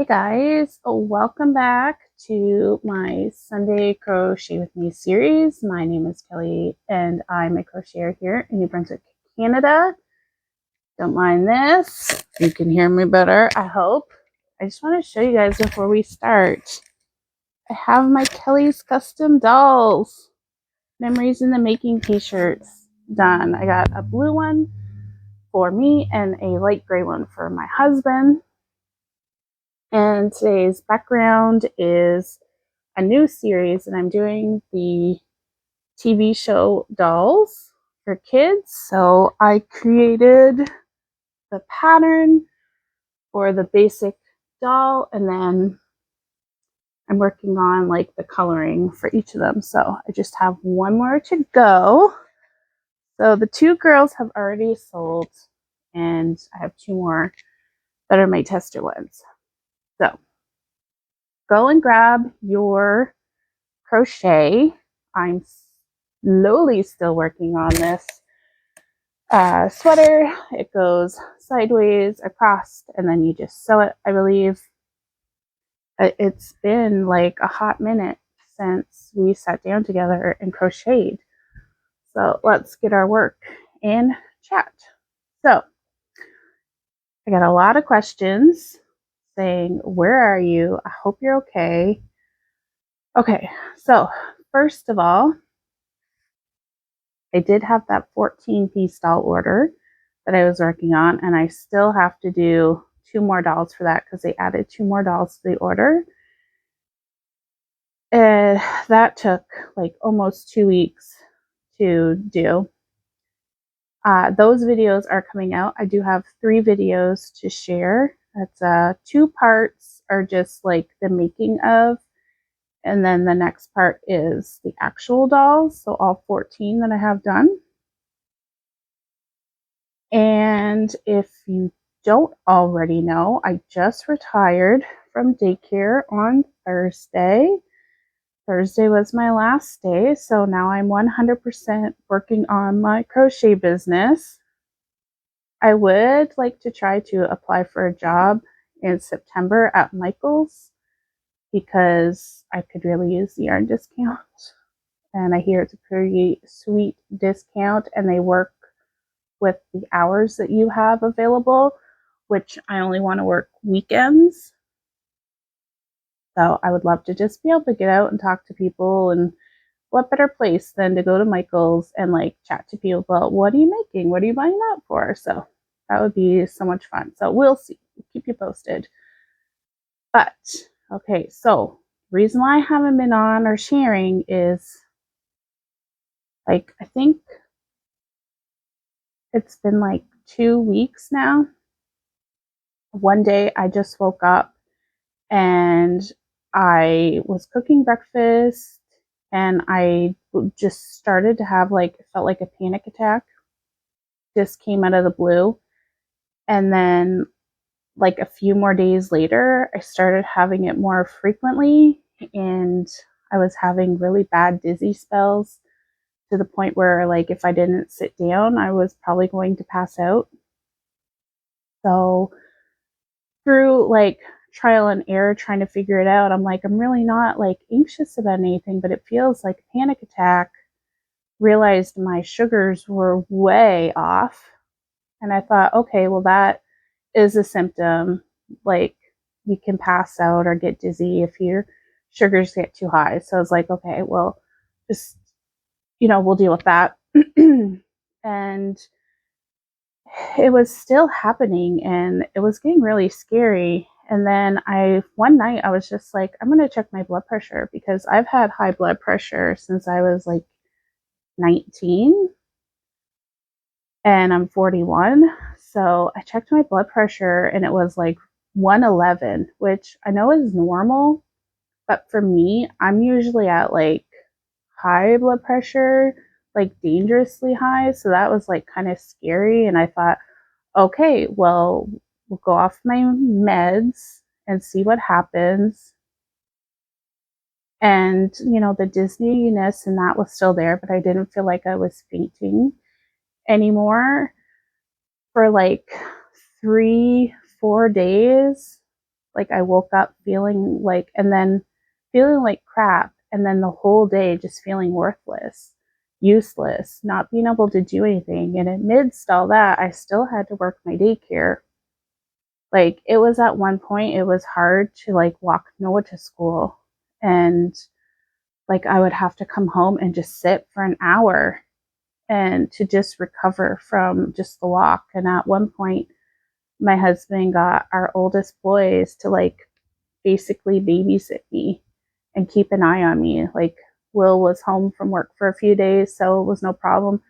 Guys, welcome back to my Sunday Crochet with Me series. My name is Kelly and I'm a crocheter here in New Brunswick, Canada. Don't mind this. You can hear me better, I hope. I just want to show you guys before we start. I have my Kelly's Custom Dolls Memories in the Making t-shirts done. I got a blue one for me and a light gray one for my husband. And today's background is a new series, and I'm doing the TV show Dolls for kids. So I created the pattern for the basic doll, and then I'm working on like the coloring for each of them. So I just have one more to go. So the two girls have already sold, and I have two more that are my tester ones. So go and grab your crochet. I'm slowly still working on this sweater. It goes sideways, across, and then you just sew it, I believe. It's been like a hot minute since we sat down together and crocheted. So let's get our work and chat. So I got a lot of questions saying, where are you? I hope you're okay. Okay, so first of all, I did have that 14-piece doll order that I was working on, and I still have to do 2 more dolls for that because they added 2 more dolls to the order. And that took like almost 2 weeks to do. Those videos are coming out. I do have 3 videos to share. That's 2 parts are just like the making of, and then the next part is the actual dolls, so all 14 that I have done. And if you don't already know, I just retired from daycare on Thursday. Thursday was my last day, so now I'm 100% working on my crochet business. I would like to try to apply for a job in September at Michael's because I could really use the yarn discount. And I hear it's a pretty sweet discount, and they work with the hours that you have available, which I only want to work weekends. So I would love to just be able to get out and talk to people, and what better place than to go to Michael's and like chat to people about what are you making? What are you buying that for? So that would be so much fun. So we'll see. We'll keep you posted. But okay, so the reason why I haven't been on or sharing is like I think it's been like 2 weeks now. One day I just woke up and I was cooking breakfast, and I just started to have like, it felt like a panic attack. Just came out of the blue. And then like a few more days later, I started having it more frequently, and I was having really bad dizzy spells to the point where like if I didn't sit down, I was probably going to pass out. So through like trial and error trying to figure it out, I'm like, I'm really not like anxious about anything, but it feels like a panic attack. Realized my sugars were way off, and I thought, okay, well, that is a symptom. Like, you can pass out or get dizzy if your sugars get too high. So I was like, okay, well, just, we'll deal with that. And it was still happening, and it was getting really scary. And then one night I was just like, I'm going to check my blood pressure, because I've had high blood pressure since I was like 19, and I'm 41. So I checked my blood pressure, and it was like 111, which I know is normal, but for me, I'm usually at like high blood pressure, like dangerously high. So that was like kind of scary. And I thought, okay, well, we'll go off my meds and see what happens. And, the dizziness and that was still there, but I didn't feel like I was fainting anymore for like 3-4 days. Like I woke up feeling like, and then feeling like crap, and then the whole day just feeling worthless, useless, not being able to do anything. And amidst all that, I still had to work my daycare. Like it was at one point, it was hard to like walk Noah to school. And like I would have to come home and just sit for an hour and to just recover from just the walk. And at one point, my husband got our oldest boys to like basically babysit me and keep an eye on me. Like Will was home from work for a few days, so it was no problem.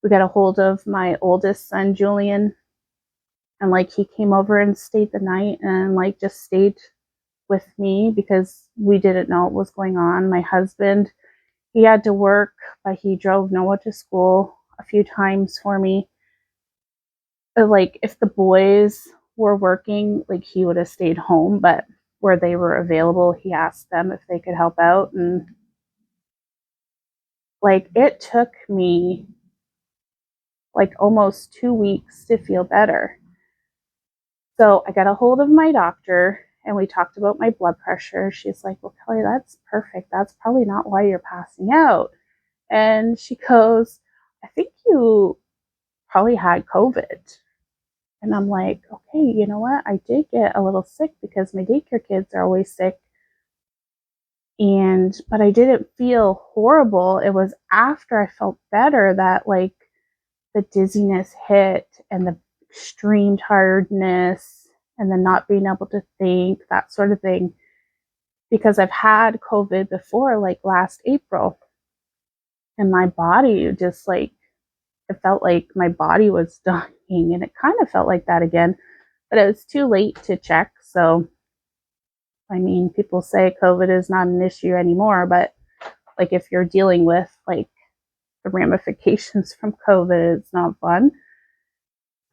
We got a hold of my oldest son, Julian, and like he came over and stayed the night and like just stayed with me because we didn't know what was going on. My husband, he had to work, but he drove Noah to school a few times for me. Like if the boys were working, like he would have stayed home, but where they were available, he asked them if they could help out. And like it took me like almost 2 weeks to feel better. So I got a hold of my doctor and we talked about my blood pressure. She's like, well, Kelly, that's perfect. That's probably not why you're passing out. And she goes, I think you probably had COVID. And I'm like, okay, you know what? I did get a little sick because my daycare kids are always sick. But I didn't feel horrible. It was after I felt better that like the dizziness hit and the extreme tiredness and the not being able to think, that sort of thing. Because I've had COVID before, like last April, and my body just like, it felt like my body was dying, and it kind of felt like that again, but it was too late to check. So, I mean, people say COVID is not an issue anymore, but like if you're dealing with like the ramifications from COVID, it's not fun.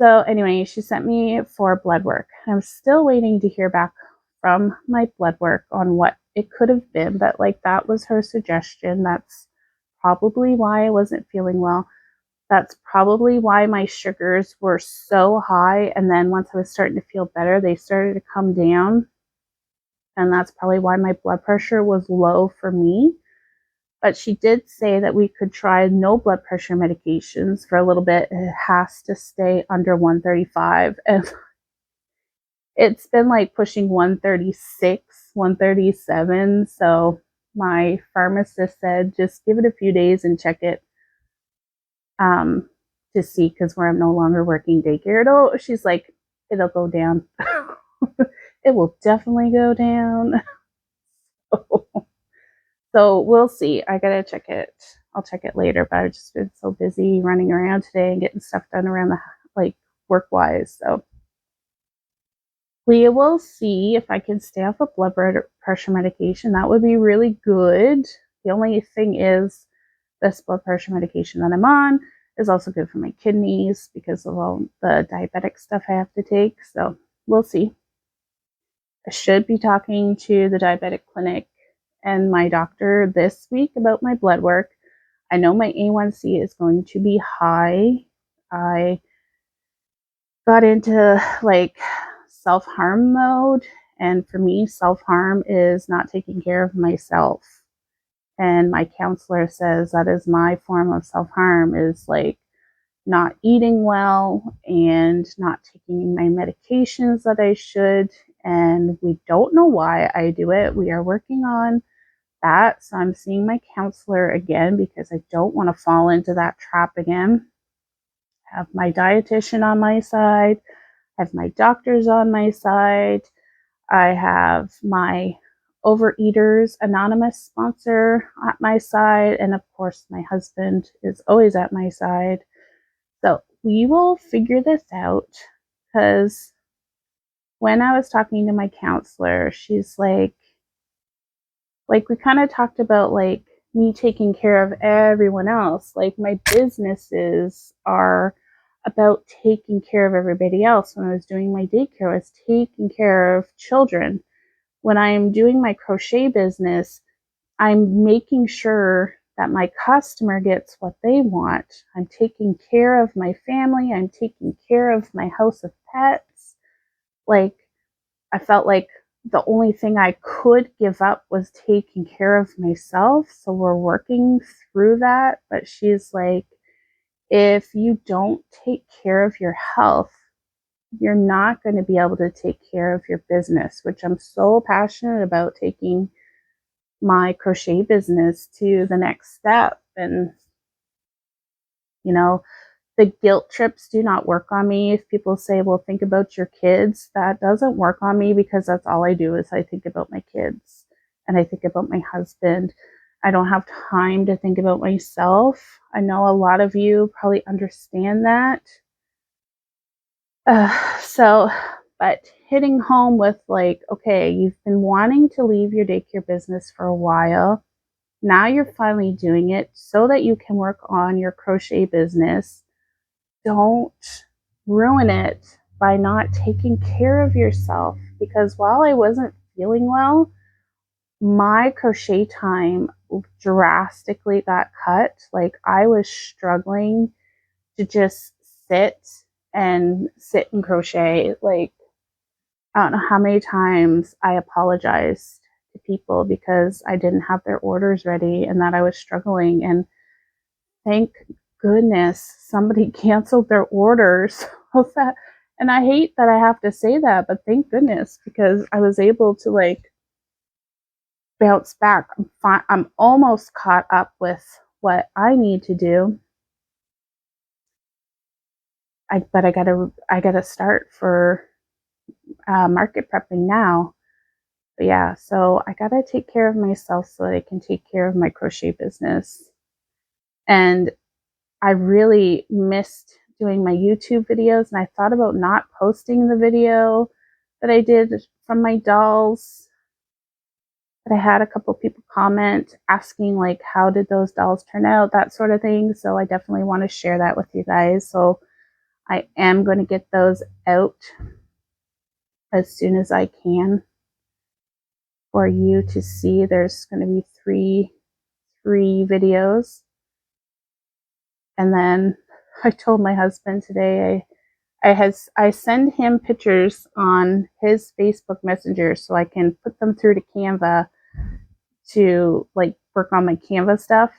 So anyway, she sent me for blood work. I'm still waiting to hear back from my blood work on what it could have been, but like that was her suggestion. That's probably why I wasn't feeling well. That's probably why my sugars were so high. And then once I was starting to feel better, they started to come down. And that's probably why my blood pressure was low for me. But she did say that we could try no blood pressure medications for a little bit. It has to stay under 135. And it's been like pushing 136, 137. So my pharmacist said just give it a few days and check it to see, because where I'm no longer working daycare, she's like, it'll go down. It will definitely go down. So we'll see. I gotta check it. I'll check it later, but I've just been so busy running around today and getting stuff done around the like work wise. So we will see if I can stay off of blood pressure medication. That would be really good. The only thing is this blood pressure medication that I'm on is also good for my kidneys because of all the diabetic stuff I have to take. So we'll see. I should be talking to the diabetic clinic and my doctor this week about my blood work. I know my A1C is going to be high. I got into like self-harm mode, and for me, self-harm is not taking care of myself. And my counselor says that is my form of self-harm, is like not eating well and not taking my medications that I should. And we don't know why I do it. We are working on that. So I'm seeing my counselor again because I don't want to fall into that trap again. I have my dietitian on my side. I have my doctors on my side. I have my Overeaters Anonymous sponsor at my side. And of course, my husband is always at my side. So we will figure this out, because when I was talking to my counselor, she's like we kind of talked about like me taking care of everyone else. Like my businesses are about taking care of everybody else. When I was doing my daycare, I was taking care of children. When I'm doing my crochet business, I'm making sure that my customer gets what they want. I'm taking care of my family. I'm taking care of my house of pets. Like I felt like the only thing I could give up was taking care of myself. So we're working through that. But she's like, if you don't take care of your health, you're not going to be able to take care of your business, which I'm so passionate about, taking my crochet business to the next step. And, you know, the guilt trips do not work on me. If people say, well, think about your kids, that doesn't work on me, because that's all I do is I think about my kids and I think about my husband. I don't have time to think about myself. I know a lot of you probably understand that. But hitting home with like, okay, you've been wanting to leave your daycare business for a while. Now you're finally doing it so that you can work on your crochet business. Don't ruin it by not taking care of yourself, because while I wasn't feeling well, my crochet time drastically got cut. Like, I was struggling to just sit and crochet. Like, I don't know how many times I apologized to people because I didn't have their orders ready and that I was struggling. And thank goodness somebody canceled their orders. And I hate that I have to say that, but thank goodness, because I was able to like bounce back. I'm fine. I'm almost caught up with what I need to do. But I gotta start for market prepping now. But yeah, so I gotta take care of myself so that I can take care of my crochet business. And I really missed doing my YouTube videos, and I thought about not posting the video that I did from my dolls. But I had a couple people comment asking like, how did those dolls turn out, that sort of thing. So I definitely want to share that with you guys. So I am going to get those out as soon as I can for you to see. There's going to be three videos. And then I told my husband today, I send him pictures on his Facebook Messenger so I can put them through to Canva to like work on my Canva stuff.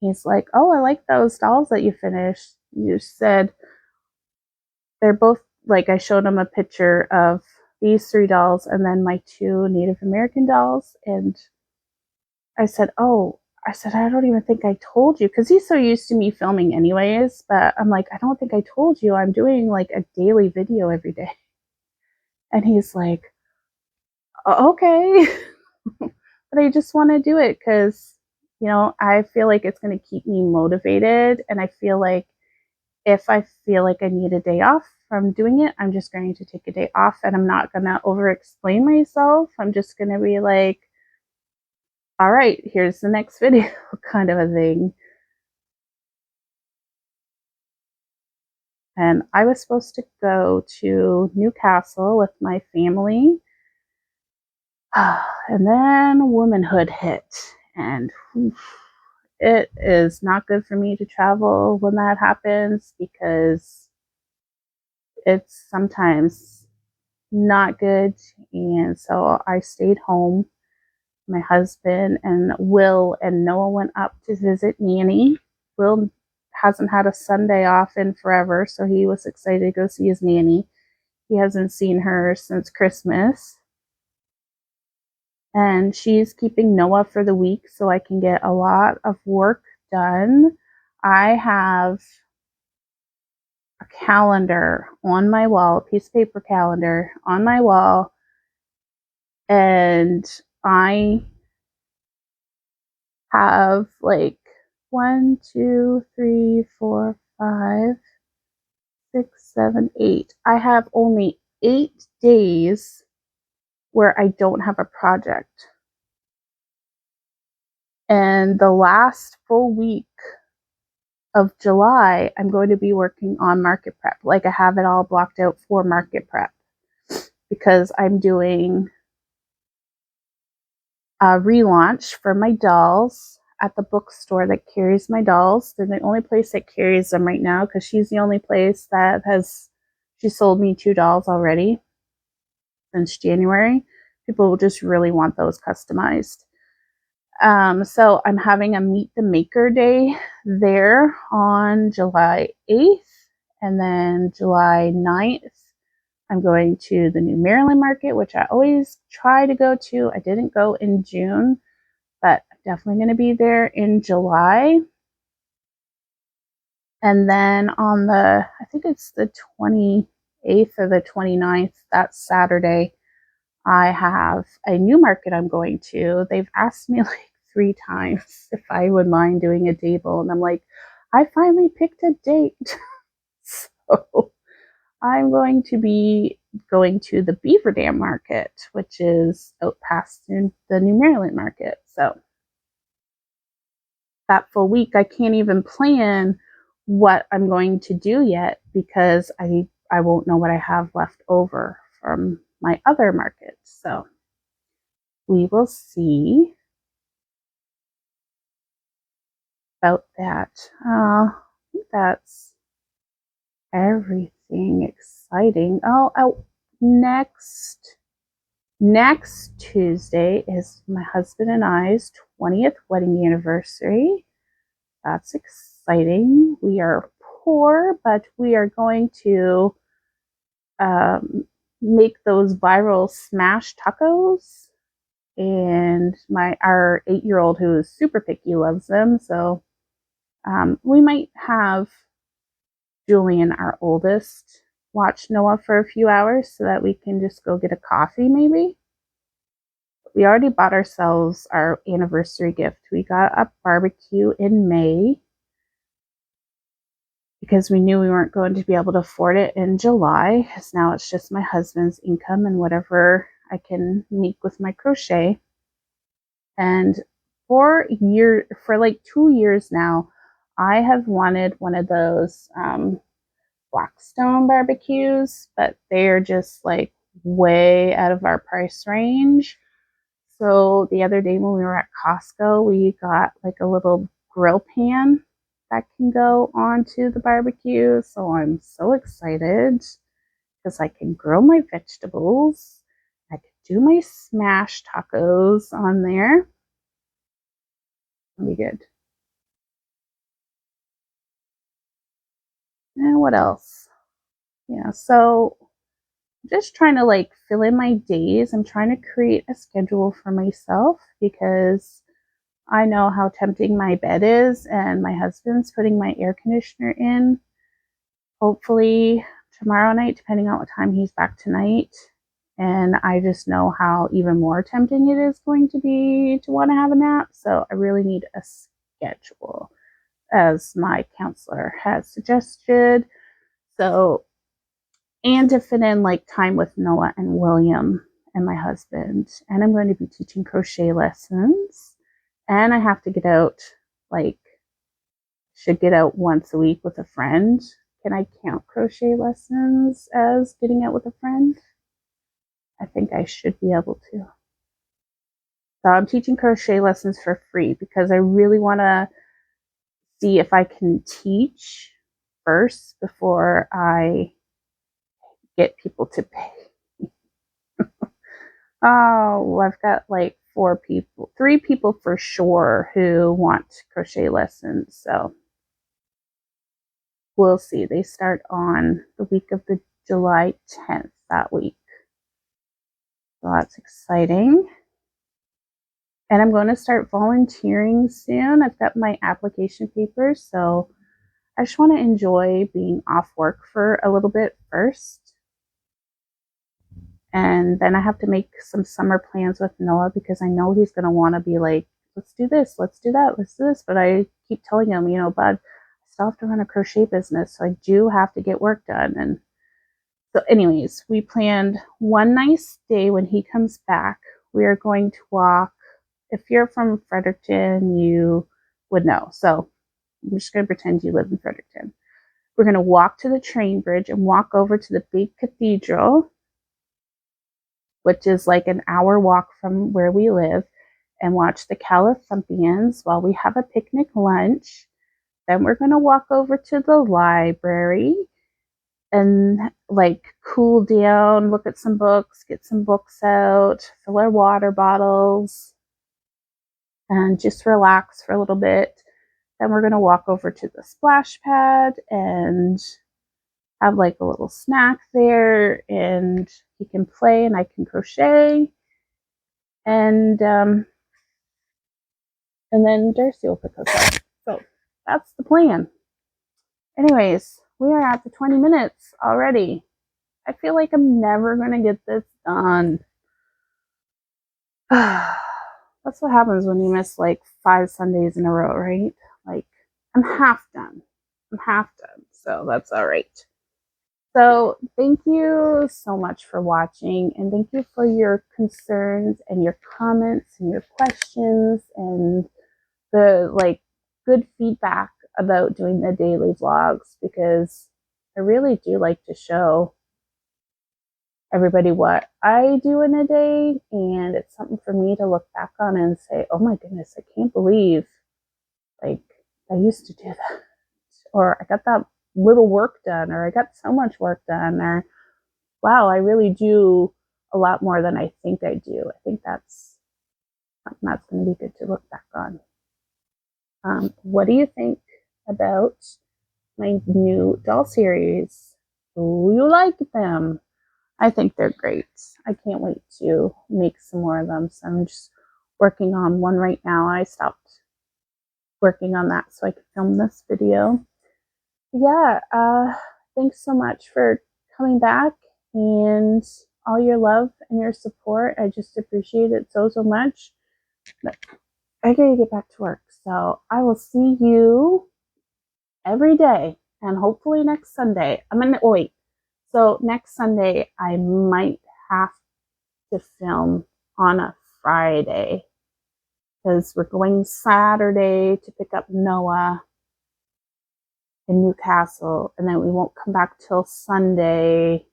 He's like, oh, I like those dolls that you finished. You said they're both like, I showed him a picture of these 3 dolls and then my 2 Native American dolls. And I said, I don't even think I told you, because he's so used to me filming anyways. But I'm like, I don't think I told you I'm doing like a daily video every day. And he's like, okay. But I just want to do it because, I feel like it's going to keep me motivated. And I feel like if I feel like I need a day off from doing it, I'm just going to take a day off, and I'm not going to over explain myself. I'm just going to be like, all right, here's the next video kind of a thing. And I was supposed to go to Newcastle with my family. And then womanhood hit. And it is not good for me to travel when that happens, because it's sometimes not good. And so I stayed home. My husband and Will and Noah went up to visit Nanny. Will hasn't had a Sunday off in forever, so he was excited to go see his nanny. He hasn't seen her since Christmas. And she's keeping Noah for the week so I can get a lot of work done. I have a calendar on my wall, a piece of paper calendar on my wall, and I have like 1, 2, 3, 4, 5, 6, 7, 8. I have only 8 days where I don't have a project. And the last full week of July, I'm going to be working on market prep. Like, I have it all blocked out for market prep, because I'm doing a relaunch for my dolls at the bookstore that carries my dolls. They're the only place that carries them right now, because she's the only place that she sold me 2 dolls already. since January. People just really want those customized. So I'm having a Meet the Maker Day there on July 8th, and then July 9th, I'm going to the New Maryland Market, which I always try to go to. I didn't go in June, but I'm definitely going to be there in July. And then on I think it's the 28th or the 29th, that's Saturday, I have a new market I'm going to. They've asked me like 3 times if I would mind doing a table, and I'm like, I finally picked a date. So I'm going to be going to the Beaver Dam Market, which is out past the New Maryland Market. So that full week, I can't even plan what I'm going to do yet because I won't know what I have left over from my other markets. So we will see about that. I think that's everything exciting. Oh, next Tuesday is my husband and I's 20th wedding anniversary. That's exciting. We are poor, but we are going to make those viral smash tacos. And our 8-year-old, who is super picky, loves them. So we might have Julian, our oldest, watch Noah for a few hours so that we can just go get a coffee maybe. We already bought ourselves our anniversary gift. We got a barbecue in May because we knew we weren't going to be able to afford it in July, because now it's just my husband's income and whatever I can make with my crochet. And for like 2 years now, I have wanted one of those Blackstone barbecues, but they're just like way out of our price range. So the other day when we were at Costco, we got like a little grill pan that can go onto the barbecue. So I'm so excited because I can grill my vegetables. I can do my smash tacos on there. It'll be good. And what else? Yeah, so just trying to like fill in my days. I'm trying to create a schedule for myself because I know how tempting my bed is, and my husband's putting my air conditioner in hopefully tomorrow night, depending on what time he's back tonight. And I just know how even more tempting it is going to be to want to have a nap. So I really need a schedule, as my counselor has suggested. So, and to fit in like time with Noah and William and my husband. And I'm going to be teaching crochet lessons. And I have to get out, should get out once a week with a friend. Can I count crochet lessons as getting out with a friend? I think I should be able to. So I'm teaching crochet lessons for free because I really want to see if I can teach first before I get people to pay. Oh, I've got like 3 people for sure who want crochet lessons. So we'll see. They start on the week of the July 10th that week. So that's exciting. And I'm going to start volunteering soon. I've got my application papers. So I just want to enjoy being off work for a little bit first. And then I have to make some summer plans with Noah because I know he's going to want to be like, let's do this, let's do that, let's do this. But I keep telling him, bud, I still have to run a crochet business. So I do have to get work done. And so anyways, we planned one nice day when he comes back. We are going to walk. If you're from Fredericton, you would know. So I'm just going to pretend you live in Fredericton. We're going to walk to the train bridge and walk over to the big cathedral, which is like an hour walk from where we live, and watch the Calathumpians while we have a picnic lunch. Then we're going to walk over to the library and like cool down, look at some books, get some books out, fill our water bottles, and just relax for a little bit. Then we're going to walk over to the splash pad and have like a little snack there, and he can play and I can crochet. And then Darcy will pick us up. So that's the plan. Anyways, we are at the 20 minutes already. I feel like I'm never going to get this done. That's what happens when you miss like 5 Sundays in a row, right? Like, I'm half done. So that's all right. So thank you so much for watching, and thank you for your concerns and your comments and your questions and the like good feedback about doing the daily vlogs, because I really do like to show everybody what I do in a day, and it's something for me to look back on and say, oh my goodness, I can't believe like I used to do that, or I got that little work done, or I got so much work done, or wow, I really do a lot more than I think I do. I think that's going to be good to look back on. What do you think about my new doll series? Do you like them? I think they're great. I can't wait to make some more of them. So I'm just working on one right now. I stopped working on that so I could film this video. Yeah, thanks so much for coming back and all your love and your support. I just appreciate it so much. But I gotta get back to work. So I will see you every day, and hopefully next Sunday. Wait. So next Sunday I might have to film on a Friday because we're going Saturday to pick up Noah in Newcastle, and then we won't come back till Sunday.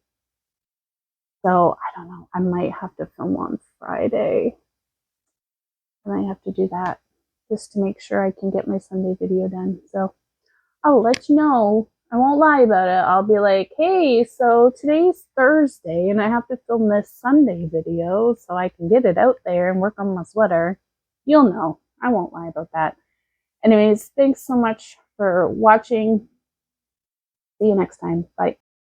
So I don't know. I might have to film on Friday. I might have to do that just to make sure I can get my Sunday video done. So I'll let you know. I won't lie about it. I'll be like, hey, so today's Thursday and I have to film this Sunday video so I can get it out there and work on my sweater. You'll know. I won't lie about that. Anyways, thanks so much for watching. See you next time. Bye.